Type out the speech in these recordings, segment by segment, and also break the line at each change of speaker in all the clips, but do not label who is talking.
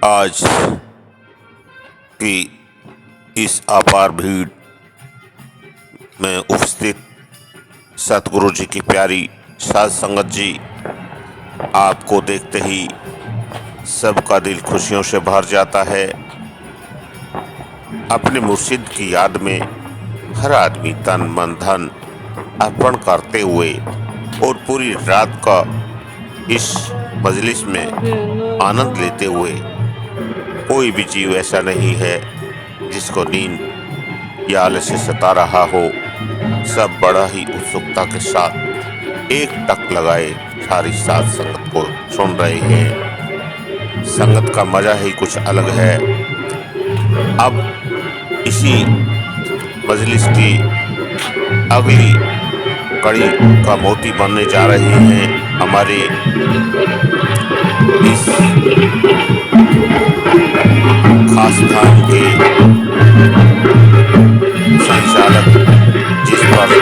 आज की इस अपार भीड़ में उपस्थित सतगुरु जी की प्यारी साध संगत जी, आपको देखते ही सबका दिल खुशियों से भर जाता है। अपने मुर्शिद की याद में हर आदमी तन मन धन अर्पण करते हुए और पूरी रात का इस मजलिस में आनंद लेते हुए, कोई भी जीव ऐसा नहीं है जिसको नींद या आलस्य सता रहा हो। सब बड़ा ही उत्सुकता के साथ एक टक लगाए सारी साध संगत को सुन रहे हैं। संगत का मजा ही कुछ अलग है। अब इसी मजलिस की अगली कड़ी का मोती बनने जा रहे हैं हमारे इस खास धाम के संचालक, जिस पर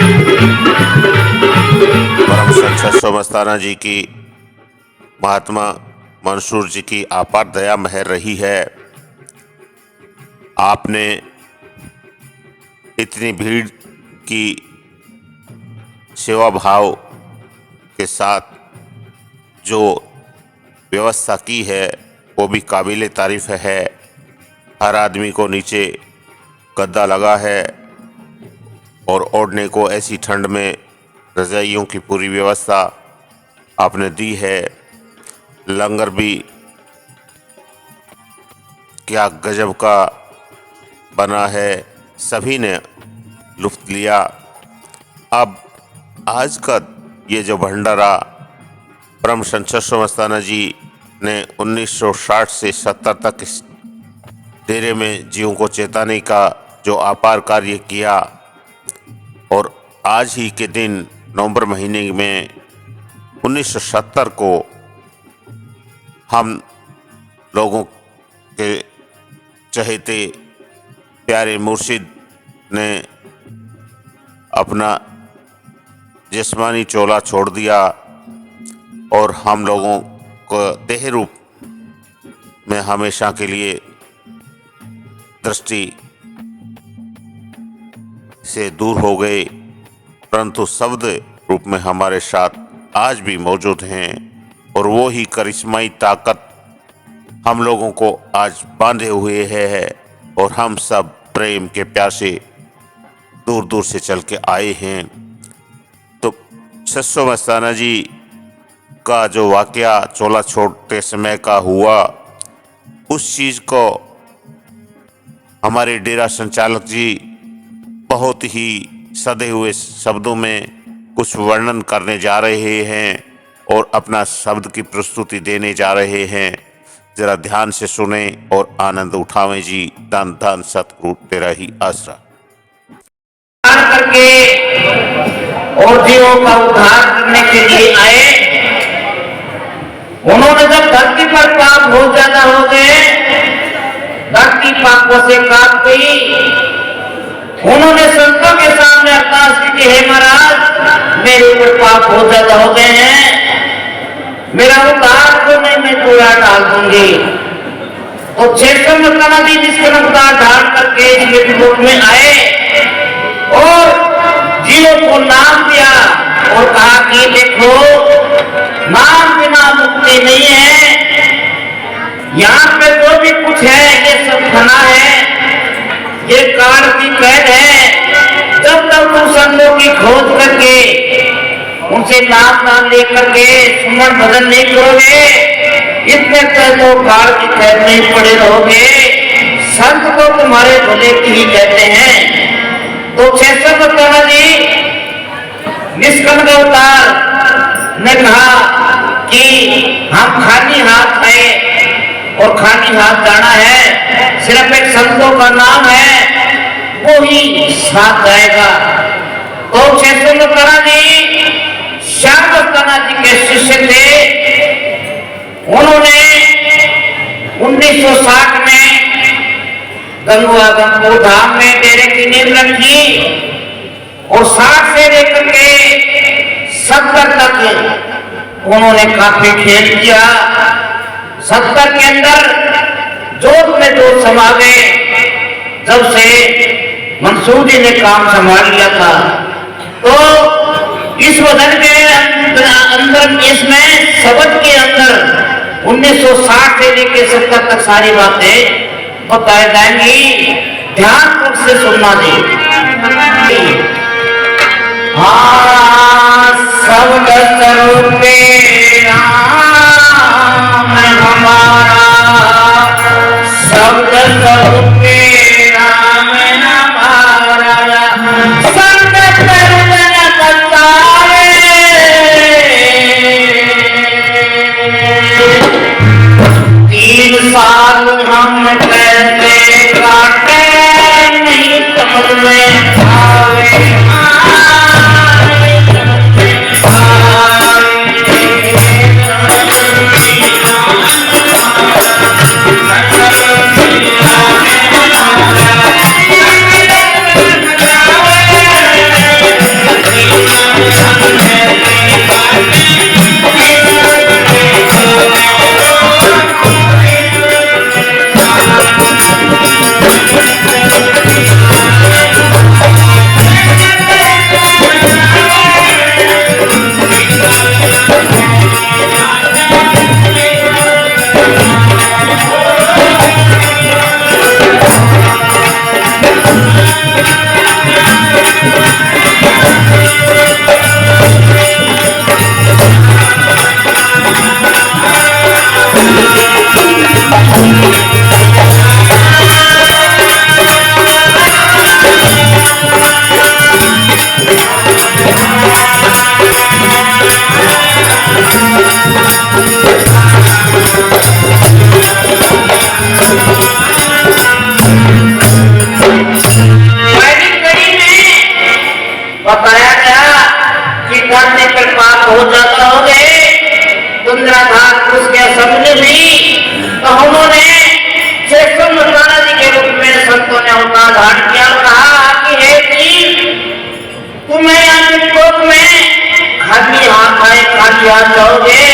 परम संत मस्ताना जी की, महात्मा मंसूर जी की अपार दया मेहर रही है। आपने इतनी भीड़ की सेवा भाव के साथ जो व्यवस्था की है वो भी काबिले तारीफ है। हर आदमी को नीचे गद्दा लगा है और ओढ़ने को ऐसी ठंड में रज़ाइयों की पूरी व्यवस्था आपने दी है। लंगर भी क्या गजब का बना है, सभी ने लुत्फ़ लिया। अब आज का ये जो भंडारा परम संत मस्ताना जी ने 1960 से 70 तक इस डेरे में जीवों को चेताने का जो अपार कार्य किया, और आज ही के दिन नवंबर महीने में 1970 को हम लोगों के चहेते प्यारे मुर्शिद ने अपना जिस्मानी चोला छोड़ दिया और हम लोगों को देह रूप में हमेशा के लिए दृष्टि से दूर हो गए, परंतु शब्द रूप में हमारे साथ आज भी मौजूद हैं। और वो ही करिश्माई ताकत हम लोगों को आज बांधे हुए है और हम सब प्रेम के प्यार से दूर दूर से चल के आए हैं। तो सत्सो मस्ताना जी का जो वाकया चोला छोड़ते समय का हुआ, उस चीज़ को हमारे डेरा संचालक जी बहुत ही सधे हुए शब्दों में कुछ वर्णन करने जा रहे हैं और अपना शब्द की प्रस्तुति देने जा रहे हैं। जरा ध्यान से सुने और आनंद उठावें जी। धन धन सतगुरु तेरा ही आसरा।
करके और जीवों का उद्धार करने के लिए आए। उन्होंने जब धरती पर पाप बहुत ज्यादा हो गए, धरती पापों से काट गई, उन्होंने संतों के सामने अरदास की कि हे महाराज, मेरे ऊपर पाप बहुत ज्यादा हो गए हैं, मेरा उद्धार को नहीं, मैं पूरा डाल दूंगी। तो 600 मस्ताना जी निष्कलंकता धारण करके इस लोक में आए और जीवों को नाम दिया और कहा कि देखो, नाम बिना मुक्ति नहीं है। यहाँ पे जो भी कुछ है ये सब फना है, ये काल की कैद है। जब तक तुम संतों की खोज करके उनसे नाम नाम लेकर के सुमन भजन नहीं करोगे, इतने तक तो काल की कैद नहीं पड़े रहोगे। संत को तुम्हारे भले की ही कहते हैं। तो 600 मस्ताना जी निष्कलंक अवतार ने कहा कि हम खाली हाथ आए और खाली हाथ जाना है, सिर्फ एक संतों का नाम है वो ही साथ जाएगा। तो 600 मस्ताना जी श्याम मस्ताना जी के शिष्य थे। उन्होंने 1960 में गंगवा गंगपुर धाम में डेरे की नींव रखी और 60 से लेकर के 70 तक उन्होंने काफी खेल किया। 70 के अंदर जोत में जोत समा गए। जब से मंसूर जी ने काम संभाल लिया था तो इस वजन के अंदर इसमें शब्द के अंदर 1960 से लेकर 70 तक सारी बातें बताई जाएंगी। ध्यान से सुनना जी। हाँ शब्द स्वरूप राम हमारा, शब्द स्वरूप राम हमारा, संग करुण कतारे 3 साल हम कैसे काटे नहीं समझ में आवे। बताया गया कि करने पर पाप हो जाता हो गए। तुंद्राधार उसके असेंबली में तो उन्होंने राणा जी के रूप में संतों ने अवतार धारण किया और कहा कि हे जी तुम्हें यहाँ लोक में खाली हाथ आए खाली हाथ जाओगे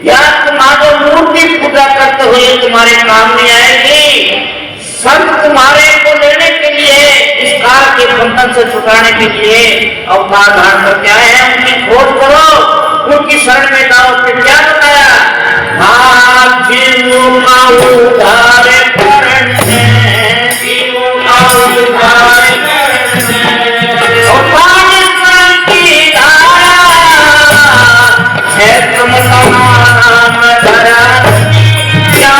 या तुम्हारे मूर्ति पूजा करते हुए तुम्हारे काम नहीं आएगी। संत तुम्हारे को लेने के लिए इस काल के बंधन से छुटाने के लिए अवतार धारण करके आए हैं। उनकी खोज करो, उनकी शरण में जाओ। फिर क्या बताया? जीवों का उद्धार करने, जीवों का उद्धार करने, की धारा है तुम नाम धरा क्या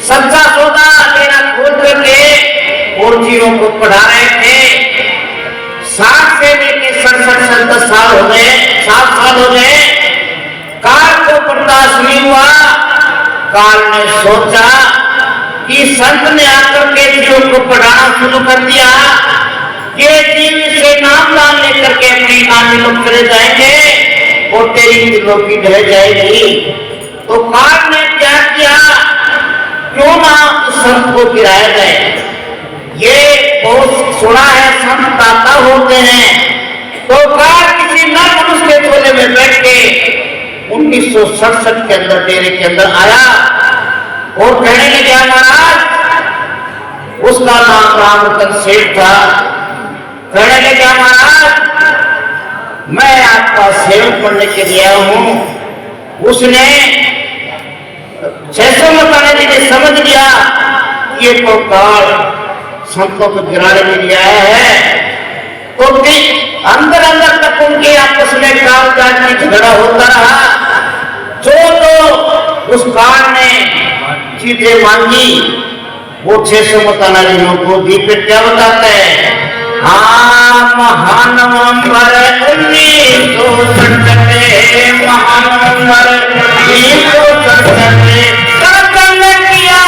सच्चा सौदा लेना खोल करके मूर्तियों को पढ़ा रहे थे। 60 से लेकर 67 साल हो गए, 7 साल हो गए। काल को बर्दाश्त नहीं हुआ। काल ने सोचा कि संत ने आकर के बच्चों को पढ़ाना शुरू कर दिया। ये दिन से नाम दान लेकर के अपनी नानी लोग चले जाएंगे और तेरी दिलों की ढह जाएगी। तो काल ने क्या किया, क्यों ना उस संत को गिराया जाए। ये बहुत सुना है, संत दाता होते हैं। तो काल किसी न मनुष्य के झोले में बैठ के 1967 के अंदर डेरे के अंदर आया और कहने लगे महाराज, उसका नाम रामरतन सेठ था। कहने लगे महाराज, मैं आपका सेवक बनने के लिए आया हूं। उसने 600 मकाने जी ने समझ लिया ये तो काल संतों को गिराने के लिए आया है। तो अंदर अंदर तक उनके आपस में काल जात की झगड़ा होता रहा। जो उस काल ने चीजें मांगी वो 600 मकाना जी को दी। फिर क्या बताते हैं, महानवंबर 1967 महानवंबर 1967 कतल किया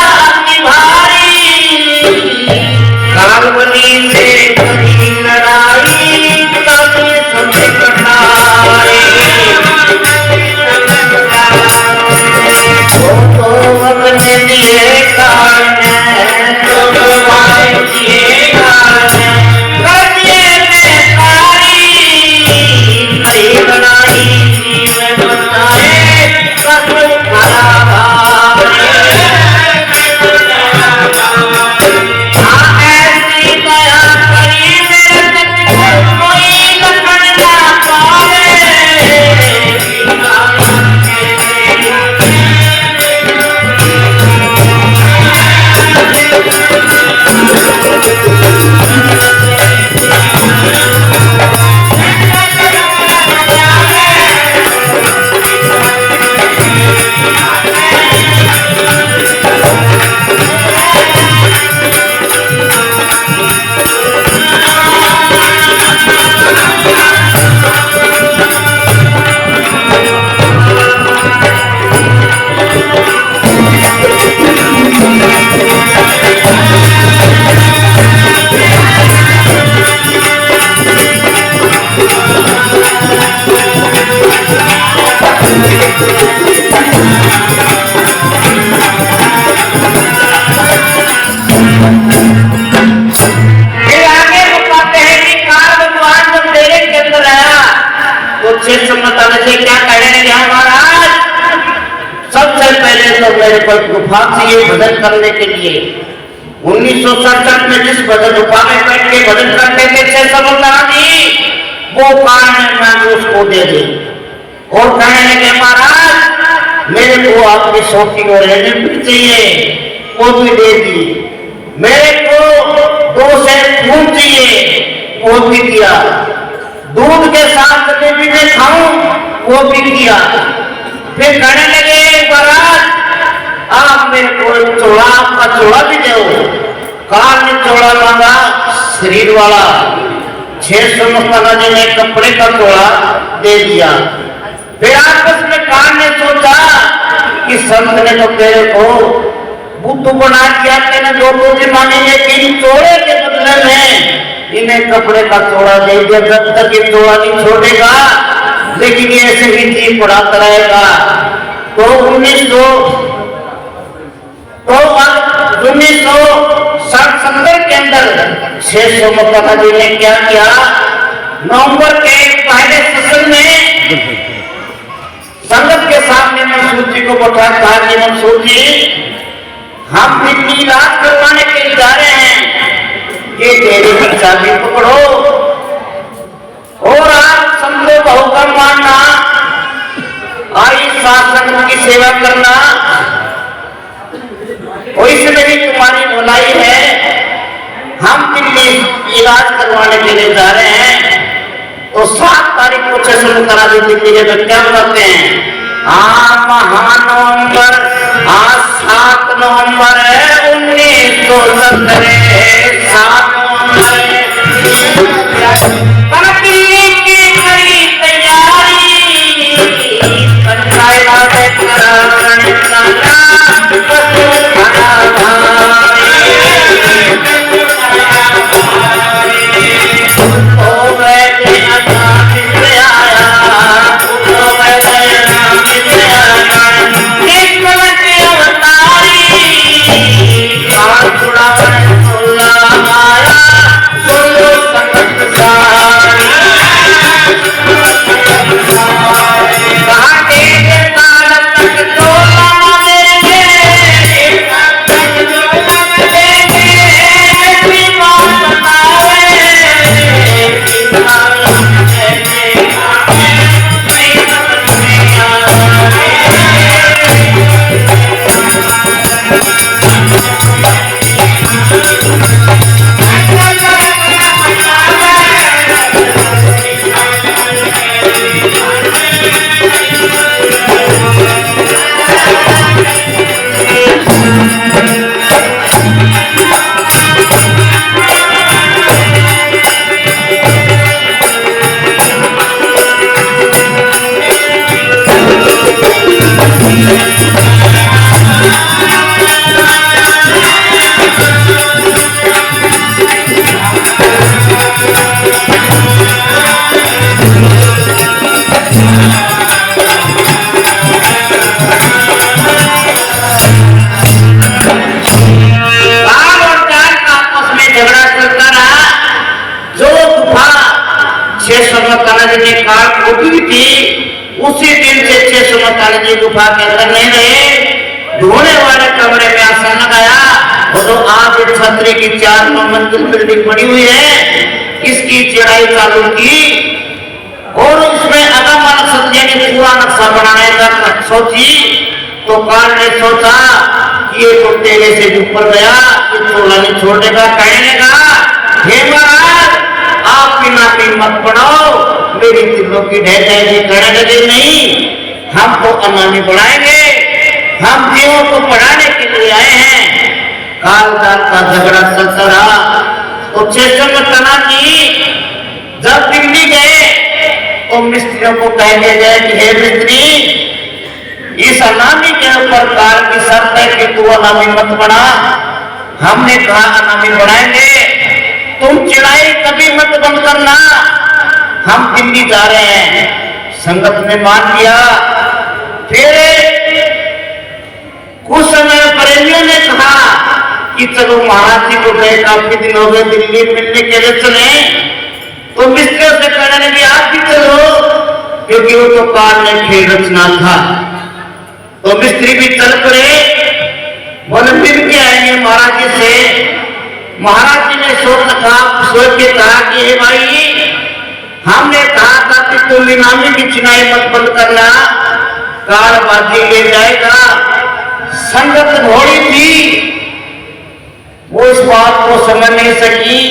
भारी कालबनी से बड़ी लड़ाई तब समझ कटाई। तो अपने दिए कारण दिए कारण गुफा चाहिए भजन करने के लिए। 1967 में जिस भजन गुफा में बैठ के भजन करते थे 600 मकाना जी, वो कारण मैं उसको दे दी और कहने लगे महाराज मेरे को आपकी शौकी और भी चाहिए, वो भी दे दी। मेरे को 2 सेर दूध चाहिए, वो भी दिया। दूध के साथ जलेबी में खाऊं, वो भी दिया। फिर कहने लगे महाराज आप मेरे को चोला, आपका चोला भी दो। काल ने चोला मांगा शरीर वाला, 600 मकाना जी ने कपड़े का चोला दे दिया। फिर आपस में काल ने सोचा कि संत ने तो तेरे को बुद्ध बना दिया, तेने 2 जमाने में 3 चोले के बदले में इन्हें कपड़े का चोला दे दिया। जब तक ये चोला नहीं छोड़ेगा लेकिन ये ऐसे ही जी पढ़ाता रहेगा। तो 1970 के अंदर 600 मकाना जी ने क्या किया, नवंबर के पहले सेशन में संगत के सामने मंसूर जी को बैठा कहा कि मंसूर जी हम इतनी रात करवाने के लिए जा रहे हैं, ये डेरे की चाबी पकड़ो और आप संतो बहु का मानना, आई शासन की सेवा करना, इसमें भी तुम्हारी भलाई है। हम दिल्ली इलाज करवाने के लिए जा रहे हैं। तो 7 तारीख को 600 मकाना जी दिल्ली के क्या बताते हैं, महानवंबर 7 नवंबर 1970 7 नवंबर दिल्ली की खड़ी तैयारी पंचायत कराने का 6 समताना जी ने काल खोटी थी, उसी दिन से 6 समताना जी गुफा के अंदर नहीं रहे, धोने वाले कमरे में आसन लगाया। और तो आज ये छतरी की 4 मंजिल बिल्डिंग बनी हुई है, इसकी चढ़ाई चालू की और उसमें अगर मानव संजय ने पूरा नक्शा बनाने का सोची तो काल ने सोचा कि ये तो तेरे से ऊपर गया, ये चोला नहीं छोड़ेगा, कहने लगा हे महाराज आप बिना की मत पढ़ाओ, मेरी दिलों की ढह जाएगी। कहने लगे नहीं, हम तो अनामी बढ़ाएंगे, हम जीवों को पढ़ाने के लिए आए हैं। काल काल का झगड़ा चलता रहा तो 6 समताना जी जब दिल्ली गए तो मिस्त्रियों को कह दिया गया कि हे मिस्त्री, इस अनामी के ऊपर काल की शर्त है कि तू अनामी मत बना। हमने कहा अनामी बढ़ाएंगे, तुम चिढ़ाई कभी मत बंद करना, हम दिल्ली जा रहे हैं। संगत ने मान लिया। फिर कुछ समय प्रेमियों ने कहा कि चलो महाराज जी को गए, काफी दिन हो गए, दिल्ली मिलने के लिए चले। तो मिस्त्रियों से कहने लगे आप भी चलो, क्योंकि वो तो काल ने खेल रचना था। तो मिस्त्री भी चल पड़े, बोले मिल के आएंगे महाराज जी से। महाराज जी ने सोच के कहा कि हे भाई, हमने कहा था कि तुम इनामी की चिनाई मत बंद करना, काल बाजी ले जाएगा। संगत घोड़ी थी, वो इस बात को समझ नहीं सकी।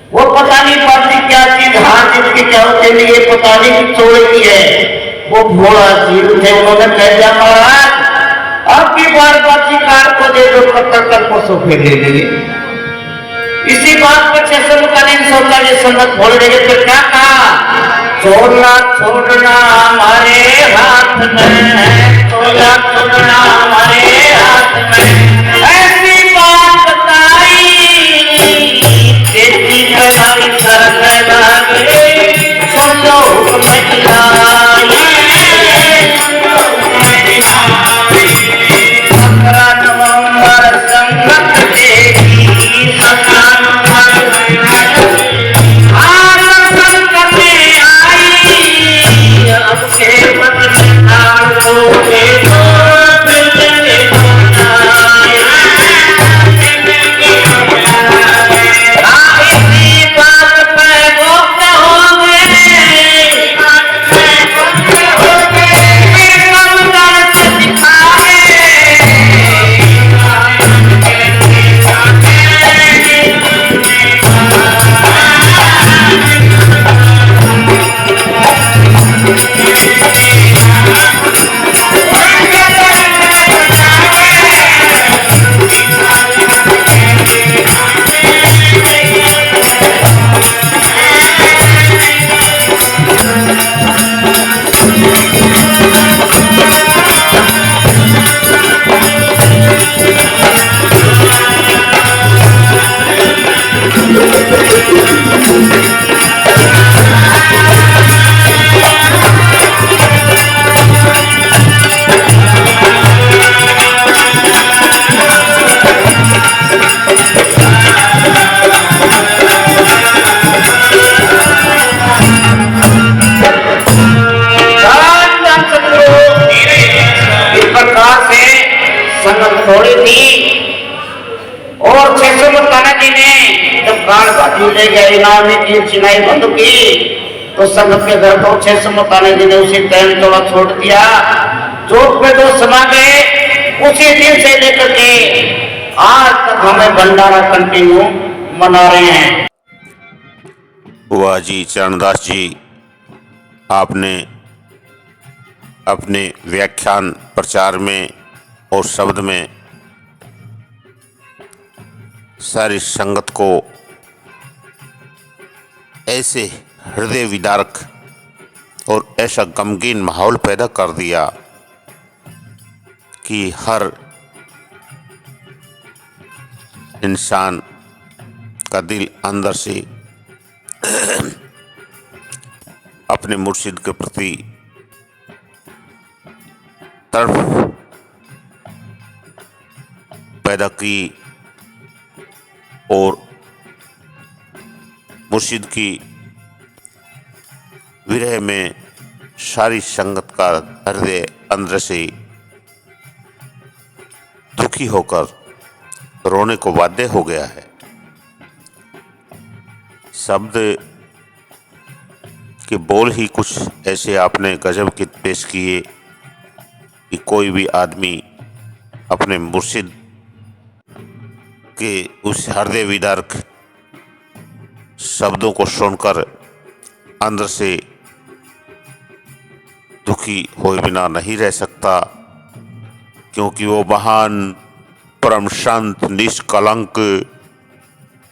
वो पता नहीं पाती क्या चीज हाथ जीत के क्या होते नहीं, ये पता नहीं कि चोरी की है। वो घोड़ा जीत थे, उन्होंने कह दिया महाराज अब की बार बाकी कार को दे दो, कल को सोफे ले लिए। इसी बात पर 6 समताना ने सोचा ये संगत भोल रहे, फिर क्या कहा, छोड़ना छोड़ना हमारे हाथ में, छोड़ना छोड़ना हमारे हाथ में, ऐसी बात बताई तेरी कलाई सर लागे, सुन लो हुक्म इलाही, नवंबर संगत देगी थोड़ी थी। और 6 समताना जी ने जब काल बाजी ले गए, इनामी की चिनाई बंद की, तो संगत के घर को 6 समताना जी ने उसी टाइम थोड़ा छोड़ दिया। चौक पे तो समा गए। उसी दिन से लेकर के आज तक हमें भंडारा कंटिन्यू मना रहे हैं।
वाह जी चरणदास जी, आपने अपने व्याख्यान प्रचार में और शब्द में सारी संगत को ऐसे हृदय विदारक और ऐसा गमगीन माहौल पैदा कर दिया कि हर इंसान का दिल अंदर से अपने मुर्शिद के प्रति तड़प पैदा की और मुर्शिद की विरह में सारी संगत का हृदय अंदर से दुखी होकर रोने को बाध्य हो गया है। शब्द के बोल ही कुछ ऐसे आपने गजब के पेश किए कि कोई भी आदमी अपने मुर्शिद के उस हृदय विदारक शब्दों को सुनकर अंदर से दुखी हुए बिना नहीं रह सकता, क्योंकि वो महान परम शांत निष्कलंक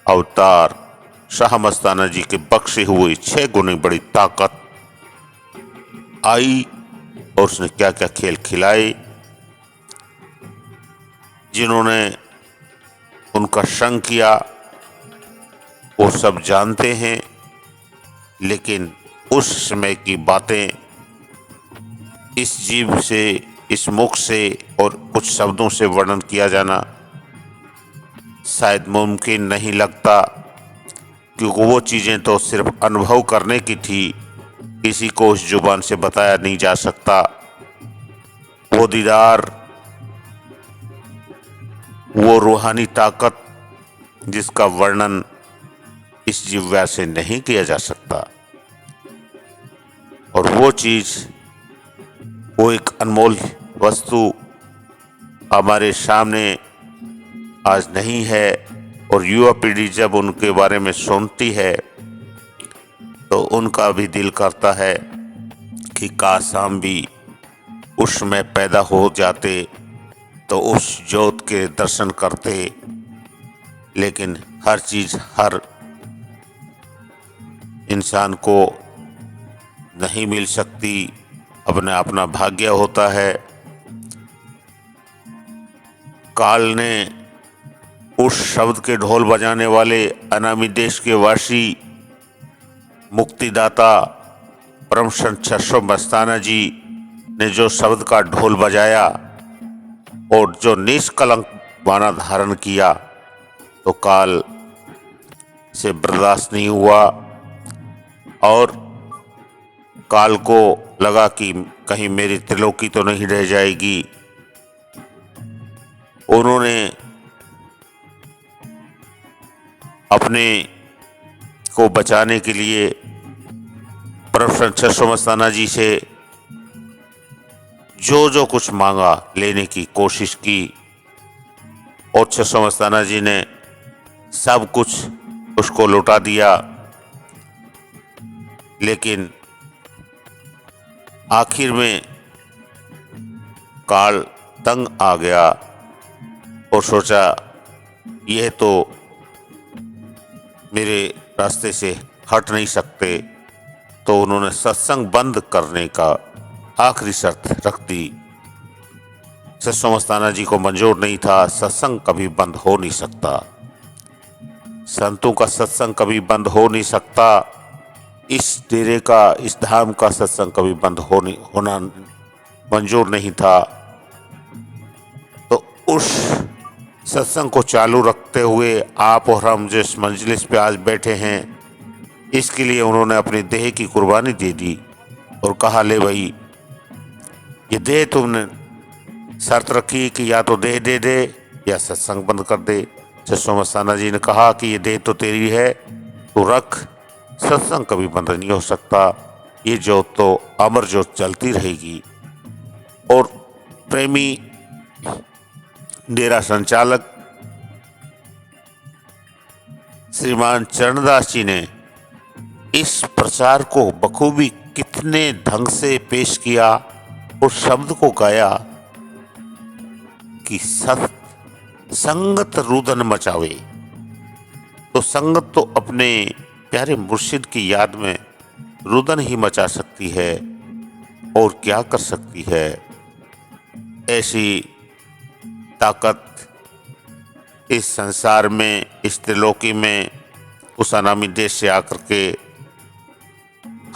अवतार शाह मस्ताना जी के बख्शे हुए 6 गुनी बड़ी ताकत आई और उसने क्या क्या खेल खिलाए, जिन्होंने उनका संग किया वो सब जानते हैं। लेकिन उस समय की बातें इस जीव से, इस मुख से और कुछ शब्दों से वर्णन किया जाना शायद मुमकिन नहीं लगता, क्योंकि वो चीज़ें तो सिर्फ अनुभव करने की थी, किसी को उस जुबान से बताया नहीं जा सकता। वो दीदार, वो रूहानी ताकत जिसका वर्णन इस जिह्वा से नहीं किया जा सकता, और वो चीज़, वो एक अनमोल वस्तु हमारे सामने आज नहीं है। और युवा पीढ़ी जब उनके बारे में सुनती है तो उनका भी दिल करता है कि काश हम भी उस समय पैदा हो जाते तो उस ज्योत के दर्शन करते। लेकिन हर चीज़ हर इंसान को नहीं मिल सकती, अपना अपना भाग्य होता है। काल ने उस शब्द के ढोल बजाने वाले अनामी देश के वासी मुक्तिदाता परम संत छसो मस्ताना जी ने जो शब्द का ढोल बजाया और जो निष्कलंक बाना धारण किया, तो काल से बर्दाश्त नहीं हुआ और काल को लगा कि कहीं मेरी त्रिलोकी तो नहीं रह जाएगी। उन्होंने अपने को बचाने के लिए परम संत छसो मस्ताना जी से जो जो कुछ मांगा लेने की कोशिश की, और छसो मस्ताना जी ने सब कुछ उसको लौटा दिया। लेकिन आखिर में काल तंग आ गया और सोचा यह तो मेरे रास्ते से हट नहीं सकते, तो उन्होंने सत्संग बंद करने का आखिरी शर्त रख दी। छसो मस्ताना जी को मंजूर नहीं था, सत्संग कभी बंद हो नहीं सकता, संतों का सत्संग कभी बंद हो नहीं सकता, इस डेरे का, इस धाम का सत्संग कभी बंद होना मंजूर नहीं था। तो उस सत्संग को चालू रखते हुए आप और हम जिस मंजलिस पे आज बैठे हैं, इसके लिए उन्होंने अपनी देह की कुर्बानी दे दी और कहा, ले भाई ये देह तुमने शर्त रखी कि या तो देह दे दे या सत्संग बंद कर दे। छसो मस्ताना जी ने कहा कि ये देह तो तेरी है, तू रख, सत्संग कभी बंद नहीं हो सकता, ये ज्योत तो अमर ज्योत चलती रहेगी। और प्रेमी डेरा संचालक श्रीमान चरणदास जी ने इस प्रचार को बखूबी कितने ढंग से पेश किया और शब्द को गाया कि संगत रुदन मचावे। तो संगत तो अपने प्यारे मुर्शिद की याद में रुदन ही मचा सकती है और क्या कर सकती है। ऐसी ताकत इस संसार में, इस त्रिलोकी में उस अनामी देश से आकर के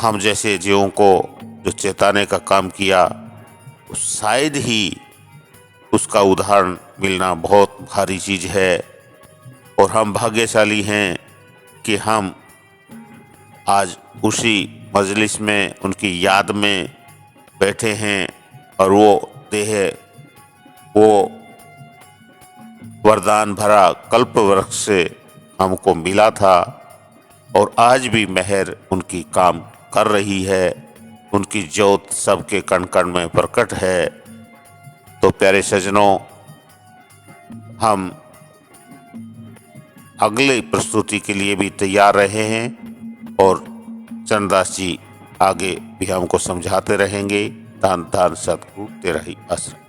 हम जैसे जीवों को जो चेताने का काम किया, शायद ही उसका उदाहरण मिलना बहुत भारी चीज़ है। और हम भाग्यशाली हैं कि हम आज उसी मजलिस में उनकी याद में बैठे हैं और वो देह, वो वरदान भरा कल्प वृक्ष से हमको मिला था और आज भी मेहर उनकी काम कर रही है, उनकी ज्योत सबके कण कण में प्रकट है। तो प्यारे सज्जनों, हम अगले प्रस्तुति के लिए भी तैयार रहे हैं और चरणदास जी आगे भी हमको समझाते रहेंगे। धन धन सतगुरु तेरा ही आश्रम।